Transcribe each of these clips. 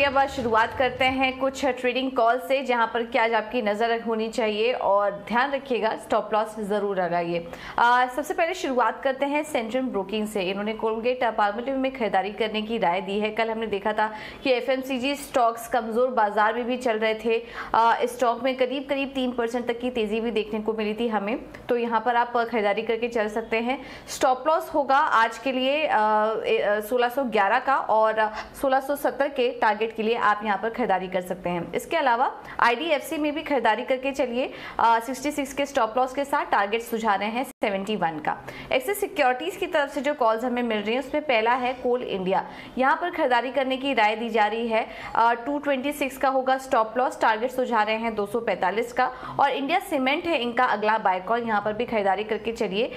अब शुरुआत करते हैं कुछ ट्रेडिंग कॉल से, जहां पर कि आज आपकी नज़र होनी चाहिए और ध्यान रखिएगा, स्टॉप लॉस जरूर लगाइए। सबसे पहले शुरुआत करते हैं सेंट्रम ब्रोकिंग से। इन्होंने कोलगेट पाल्मोलिव में खरीदारी करने की राय दी है। कल हमने देखा था कि एफएमसीजी स्टॉक्स कमजोर बाजार में भी चल रहे थे। स्टॉक में करीब 3% तक की तेजी भी देखने को मिली थी हमें, तो यहाँ पर आप खरीदारी करके चल सकते हैं। स्टॉप लॉस होगा आज के लिए 1611 का और 1670 के टारगेट के लिए आप यहां पर खरीदारी कर सकते हैं। इसके अलावा आईडीएफसी में भी खरीदारी करके चलिए 66 के स्टॉप लॉस के साथ। टारगेट सुझा रहे हैं 71 का। एक्सिस सिक्योरिटीज की तरफ से जो कॉल्स हमें मिल रही हैं उसमें पहला है कोल इंडिया। यहां पर खरीदारी करने की राय दी जा रही है। 226 का होगा स्टॉप लॉस, टारगेट सुझा रहे हैं 245 का। और इंडिया सीमेंट है इनका अगला बाय कॉल, यहां पर भी खरीदारी करके चलिए।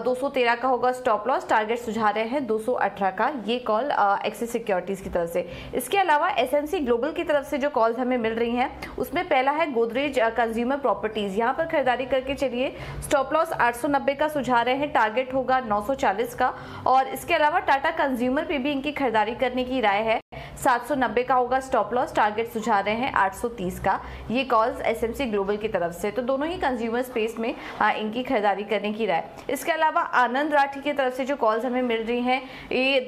213 का होगा स्टॉप लॉस, टारगेट सुझा रहे हैं 218 का। ये कॉल एक्सिस सिक्योरिटीज की तरफ से। इसके अलावा एसएमसी ग्लोबल की तरफ से जो कॉल्स हमें मिल रही हैं उसमें पहला है गोदरेज कंज्यूमर प्रॉपर्टीज। यहां पर खरीदारी करके चलिए। स्टॉप लॉस 890 का सुझा रहे हैं, टारगेट होगा 940 का। और इसके अलावा टाटा कंज्यूमर पे भी इनकी खरीदारी करने की राय है। 790 का होगा स्टॉप लॉस, टारगेट सुझा रहे हैं 830 का। ये कॉल्स एसएमसी ग्लोबल की तरफ से, तो दोनों ही कंज्यूमर स्पेस में इनकी खरीदारी करने की राय। इसके अलावा आनंद राठी की तरफ से जो कॉल्स हमें मिल रही हैं ये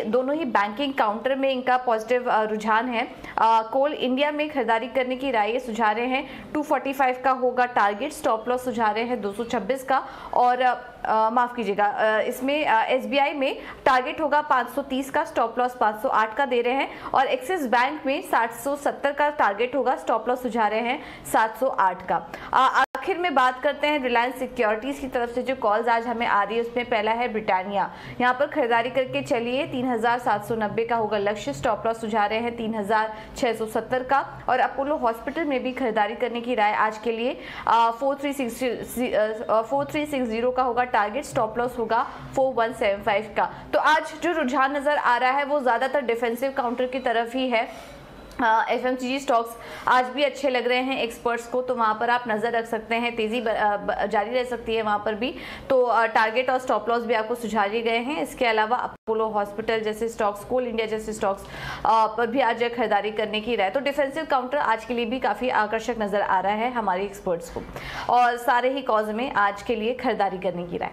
दोनों ही बैंकिंग काउंटर में इनका पॉजिटिव रुझान है। कोल इंडिया में खरीदारी करने की राय सुझा रहे हैं 245 का होगा टारगेट, स्टॉप लॉस सुझा रहे हैं 226 का। और माफ कीजिएगा, इसमें एसबीआई में टारगेट होगा 530 का, स्टॉप लॉस 508 का दे रहे हैं। और एक्सिस बैंक में 770 का टारगेट होगा, स्टॉप लॉस सुझा रहे हैं 708 का। आखिर में बात करते हैं रिलायंस सिक्योरिटीज की तरफ से जो कॉल्स आज हमें आ रही है उसमें पहला है ब्रिटानिया। यहाँ पर खरीदारी करके चलिए। 3790 का होगा लक्ष्य, स्टॉप लॉस सुझा रहे हैं 3670 का। और अपोलो हॉस्पिटल में भी खरीदारी करने की राय आज के लिए। 4360 का होगा टारगेट, स्टॉप लॉस होगा 4175 का। तो आज जो रुझान नजर आ रहा है वो ज्यादातर डिफेंसिव काउंटर की तरफ ही है। एफएमसीजी स्टॉक्स आज भी अच्छे लग रहे हैं एक्सपर्ट्स को, तो वहां पर आप नजर रख सकते हैं। तेजी जारी रह सकती है वहां पर भी, तो टारगेट और स्टॉप लॉस भी आपको सुझा दिए गए हैं। इसके अलावा अपोलो हॉस्पिटल जैसे स्टॉक्स, कोल इंडिया जैसे स्टॉक्स पर भी आज खरीदारी करने की राय। तो डिफेंसिव काउंटर आज के लिए भी काफी आकर्षक नजर आ रहा है हमारे एक्सपर्ट्स को, और सारे ही कॉज में आज के लिए खरीदारी करने की राय।